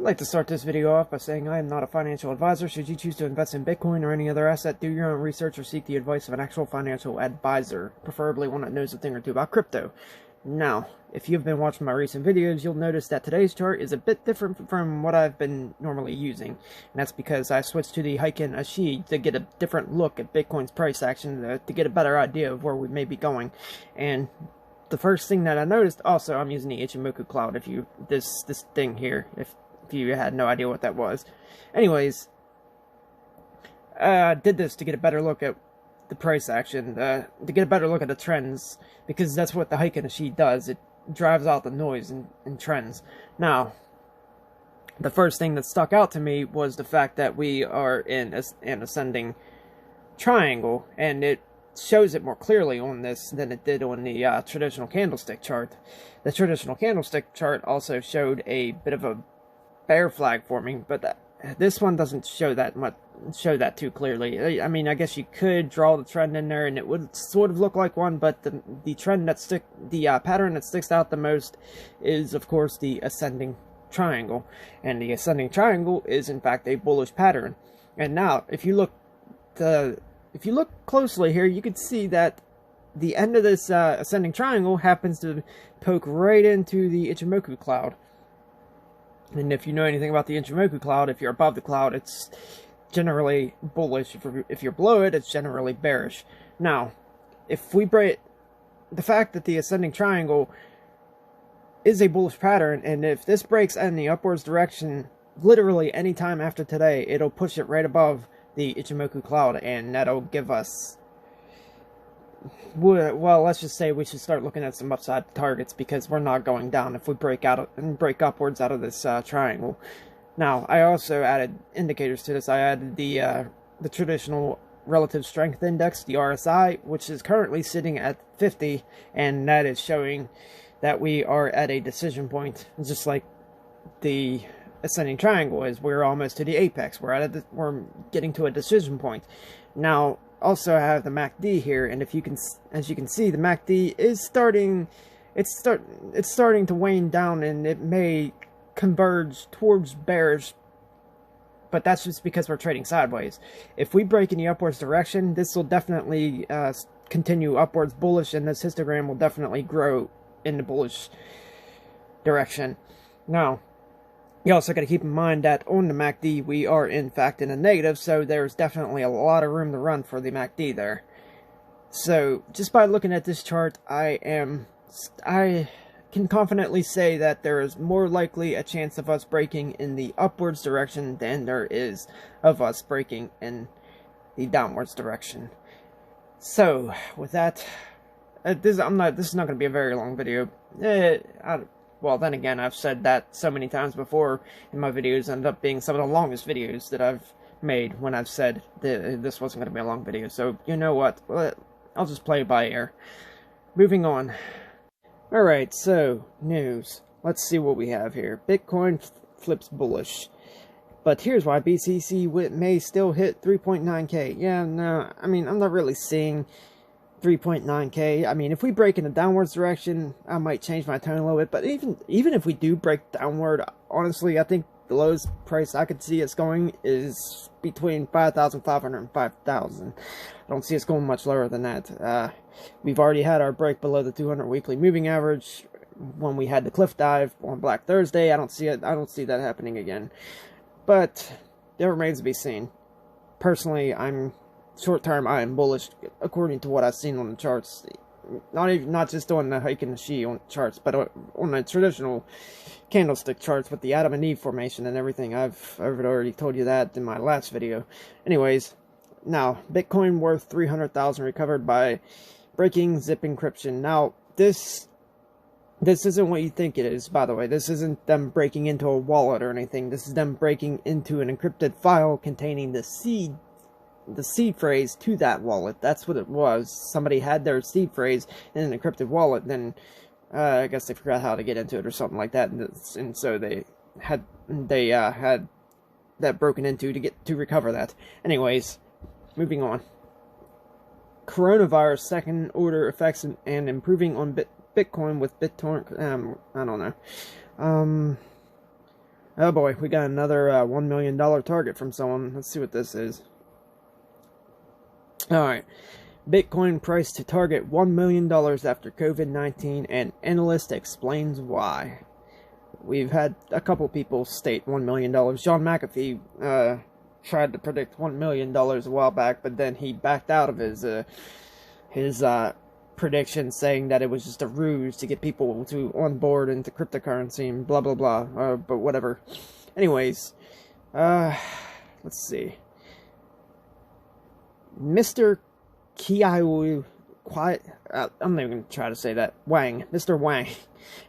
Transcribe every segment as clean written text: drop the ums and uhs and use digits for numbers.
I'd like to start this video off by saying I am not a financial advisor. Should you choose to invest in Bitcoin or any other asset, do your own research or seek the advice of an actual financial advisor, preferably one that knows a thing or two about crypto. Now, if you've been watching my recent videos, you'll notice that today's chart is a bit different from what I've been normally using. And that's because I switched to the Heikin Ashi to get a different look at Bitcoin's price action, to get a better idea of where we may be going. And the first thing that I noticed, also, I'm using the Ichimoku Cloud, this thing here, if you had no idea what that was. Anyways, I did this to get a better look at the price action, to get a better look at the trends, because that's what the Heikin Ashi does. It drives out the noise and trends. Now, the first thing that stuck out to me was the fact that we are in an ascending triangle, and it shows it more clearly on this than it did on the traditional candlestick chart. The traditional candlestick chart also showed a bit of a bear flag forming, but this one doesn't show that too clearly. I mean, I guess you could draw the trend in there and it would sort of look like one, but the pattern that sticks out the most is, of course, the ascending triangle, and the ascending triangle is in fact a bullish pattern. And now, if you look closely here, you can see that the end of this ascending triangle happens to poke right into the Ichimoku Cloud. And if you know anything about the Ichimoku Cloud, if you're above the cloud, it's generally bullish. If you're below it, it's generally bearish. Now, if we break the fact that the ascending triangle is a bullish pattern, and if this breaks in the upwards direction, literally any time after today, it'll push it right above the Ichimoku Cloud, and that'll give us, well, let's just say we should start looking at some upside targets, because we're not going down if we break upwards out of this triangle. Now, I also added indicators to this. I added the traditional relative strength index, the RSI, which is currently sitting at 50, and that is showing that we are at a decision point, just like the ascending triangle is. We're almost to the apex. We're getting to a decision point. Now, also I have the MACD here, and as you can see, the MACD is starting to wane down, and it may converge towards bearish, but that's just because we're trading sideways. If we break in the upwards direction, this will definitely continue upwards bullish, and this histogram will definitely grow in the bullish direction. Now, you also got to keep in mind that on the MACD, we are in fact in a negative, so there's definitely a lot of room to run for the MACD there. So, just by looking at this chart, I can confidently say that there is more likely a chance of us breaking in the upwards direction than there is of us breaking in the downwards direction. So, with that, this is not going to be a very long video. Well, then again, I've said that so many times before in my videos, ended up being some of the longest videos that I've made when I've said that this wasn't going to be a long video. So, you know what? I'll just play it by ear. Moving on. Alright, so, news. Let's see what we have here. Bitcoin flips bullish. But here's why: BTC may still hit 3.9k. Yeah, no, I mean, I'm not really seeing 3.9k. I mean, if we break in a downwards direction, I might change my tone a little bit, but even if we do break downward, honestly, I think the lowest price I could see us going is between 5,500 and 5,000. I don't see us going much lower than that. We've already had our break below the 200 weekly moving average when we had the cliff dive on Black Thursday. I don't see that happening again, but it remains to be seen. Personally, short term, I am bullish according to what I've seen on the charts. Not just on the Heikin Ashi on charts, but on the traditional candlestick charts with the Adam and Eve formation and everything. I've already told you that in my last video. Anyways, now Bitcoin worth 300,000 recovered by breaking zip encryption. Now this isn't what you think it is, by the way. This isn't them breaking into a wallet or anything. This is them breaking into an encrypted file containing the seed phrase to that wallet. That's what it was. Somebody had their seed phrase in an encrypted wallet, then I guess they forgot how to get into it or something like that, and so they had that broken into to recover that. Anyways, moving on. Coronavirus second order effects and improving on Bitcoin with BitTorrent. I don't know. Oh boy, we got another $1 million target from someone. Let's see what this is. Alright. Bitcoin price to target $1 million after COVID-19, and analyst explains why. We've had a couple people state $1 million. John McAfee tried to predict $1 million a while back, but then he backed out of his prediction, saying that it was just a ruse to get people to on board into cryptocurrency and blah blah blah. But whatever. Anyways, let's see. Mr. Kiai, I'm not even going to try to say that. Mr. Wang,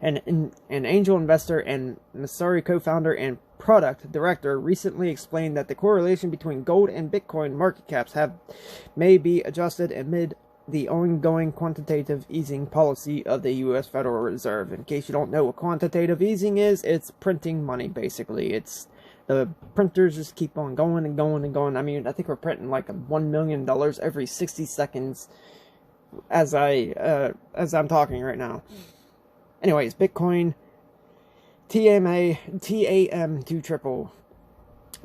an angel investor and Messari co-founder and product director, recently explained that the correlation between gold and Bitcoin market caps may be adjusted amid the ongoing quantitative easing policy of the U.S. Federal Reserve. In case you don't know what quantitative easing is, it's printing money, basically. It's the printers just keep on going and going and going. I mean, I think we're printing like $1 million every 60 seconds as I'm talking right now. Anyways, Bitcoin, TAM 2 triple.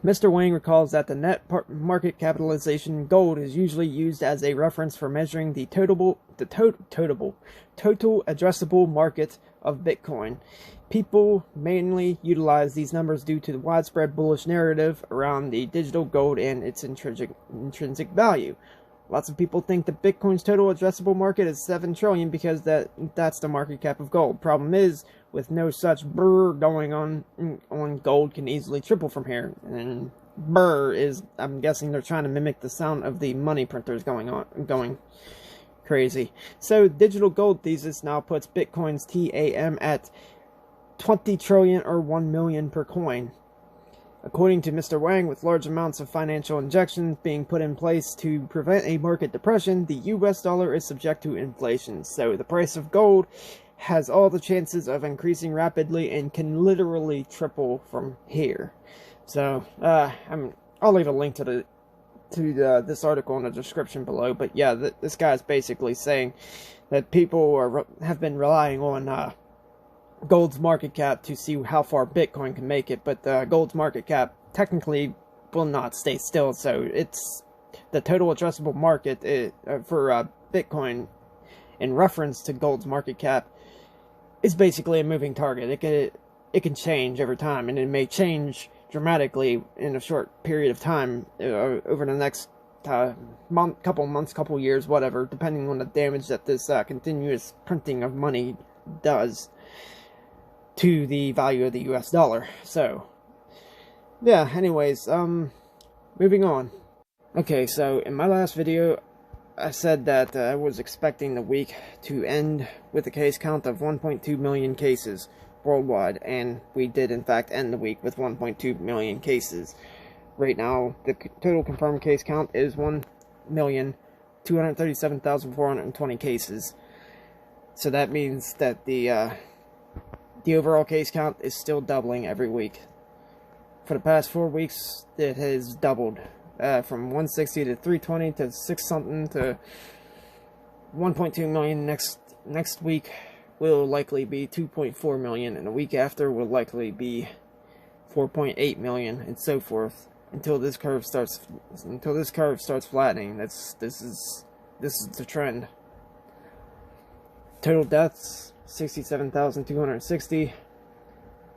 Mr. Wang recalls that the net market capitalization gold is usually used as a reference for measuring the total addressable market of Bitcoin. People mainly utilize these numbers due to the widespread bullish narrative around the digital gold and its intrinsic value. Lots of people think that Bitcoin's total addressable market is $7 trillion because that's the market cap of gold. Problem is, with no such brr going on gold can easily triple from here. And brr is, I'm guessing they're trying to mimic the sound of the money printers going crazy. So, digital gold thesis now puts Bitcoin's TAM at 20 trillion or 1 million per coin. According to Mr. Wang, with large amounts of financial injections being put in place to prevent a market depression, the US dollar is subject to inflation, so the price of gold has all the chances of increasing rapidly and can literally triple from here. So, I'll leave a link to this article in the description below, but yeah, this guy's basically saying that people have been relying on gold's market cap to see how far Bitcoin can make it, but gold's market cap technically will not stay still, so it's the total addressable market for Bitcoin in reference to gold's market cap is basically a moving target. It can change over time, and it may change dramatically in a short period of time over the next couple months, couple years, whatever, depending on the damage that this continuous printing of money does to the value of the US dollar. So, yeah, anyways, moving on. Okay, so in my last video, I said that I was expecting the week to end with a case count of 1.2 million cases worldwide, and we did in fact end the week with 1.2 million cases. Right now, the total confirmed case count is 1,237,420 cases. So that means that the overall case count is still doubling every week. For the past 4 weeks, it has doubled. From 160 to 320 to 6 something to 1.2 million. Next week will likely be 2.4 million, and the week after will likely be 4.8 million, and so forth until this curve starts flattening. This is the trend. Total deaths 67,260.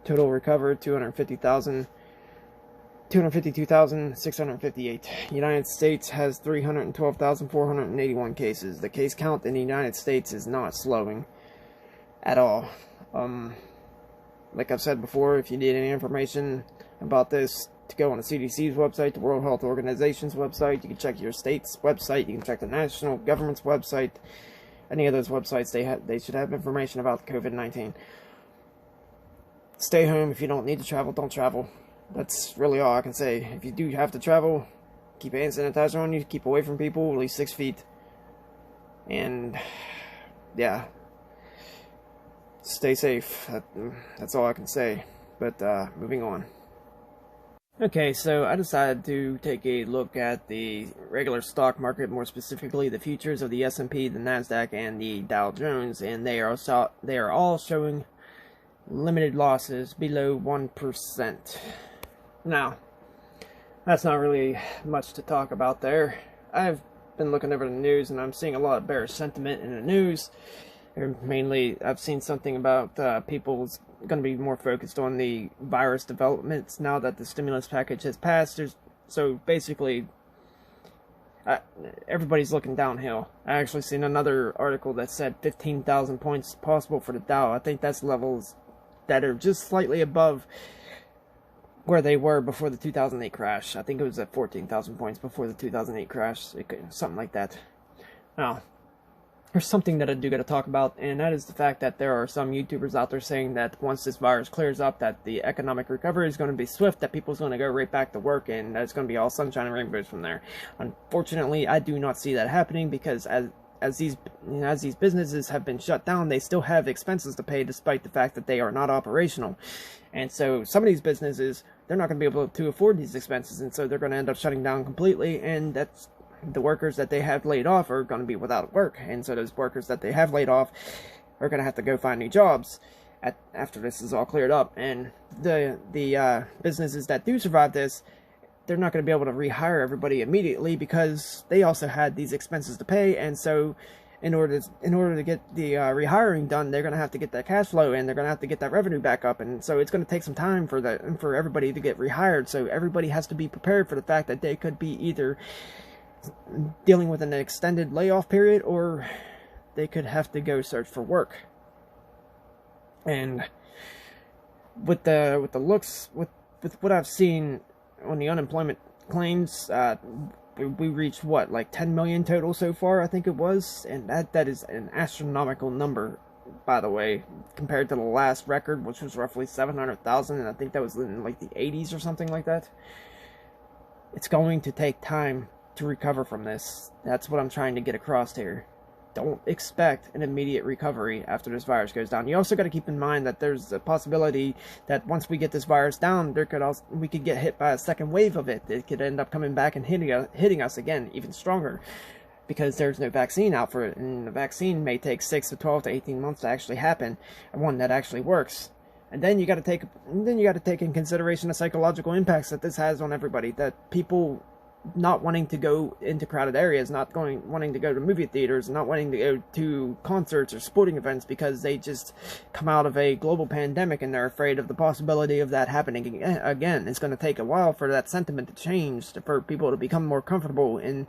Total recovered 252,658. United States has 312,481 cases. The case count in the United States is not slowing at all. Like I've said before, if you need any information about this, to go on the CDC's website, the World Health Organization's website, you can check your state's website, you can check the national government's website. Any of those websites, they should have information about COVID-19. Stay home. If you don't need to travel, don't travel. That's really all I can say. If you do have to travel, keep hand sanitizer on you, keep away from people, at least 6 feet. And, yeah, stay safe. That's all I can say. But, moving on. Okay, so I decided to take a look at the regular stock market, more specifically the futures of the S&P, the NASDAQ, and the Dow Jones, and they are all showing limited losses below 1%. Now, that's not really much to talk about there. I've been looking over the news and I'm seeing a lot of bearish sentiment in the news. Mainly, I've seen something about people's going to be more focused on the virus developments now that the stimulus package has passed. So basically, everybody's looking downhill. I actually seen another article that said 15,000 points possible for the Dow. I think that's levels that are just slightly above where they were before the 2008 crash. I think it was at 14,000 points before the 2008 crash, something like that. Now, there's something that I do got to talk about, and that is the fact that there are some YouTubers out there saying that once this virus clears up, that the economic recovery is going to be swift, that people's going to go right back to work, and that it's going to be all sunshine and rainbows from there. Unfortunately, I do not see that happening, because as these businesses have been shut down, they still have expenses to pay despite the fact that they are not operational. And so some of these businesses, they're not going to be able to afford these expenses, and so they're going to end up shutting down completely, and that's the workers that they have laid off are going to be without work. And so those workers that they have laid off are going to have to go find new jobs after this is all cleared up. And the businesses that do survive this, they're not going to be able to rehire everybody immediately, because they also had these expenses to pay. And so in order to get the rehiring done, they're going to have to get that cash flow, and they're going to have to get that revenue back up. And so it's going to take some time for everybody to get rehired. So everybody has to be prepared for the fact that they could be either dealing with an extended layoff period, or they could have to go search for work. And with the looks, with what I've seen on the unemployment claims, we reached what, like 10 million total so far, I think it was, and that is an astronomical number, by the way, compared to the last record, which was roughly 700,000, and I think that was in like the 80s or something like that. It's going to take time to recover from this. That's what I'm trying to get across here. Don't expect an immediate recovery after this virus goes down. You also got to keep in mind that there's a possibility that once we get this virus down, we could get hit by a second wave of it. It could end up coming back and hitting us again, even stronger, because there's no vaccine out for it, and the vaccine may take 6 to 12 to 18 months to actually happen, and one that actually works. And then you got to take in consideration the psychological impacts that this has on everybody. That people not wanting to go into crowded areas, wanting to go to movie theaters, not wanting to go to concerts or sporting events, because they just come out of a global pandemic and they're afraid of the possibility of that happening again. It's going to take a while for that sentiment to change, for people to become more comfortable in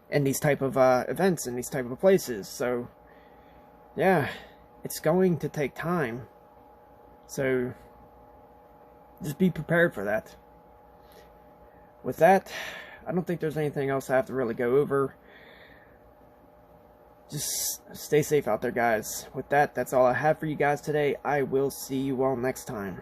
these type of events, in these type of places. So yeah, it's going to take time. So just be prepared for that. With that, I don't think there's anything else I have to really go over. Just stay safe out there, guys. With that, that's all I have for you guys today. I will see you all next time.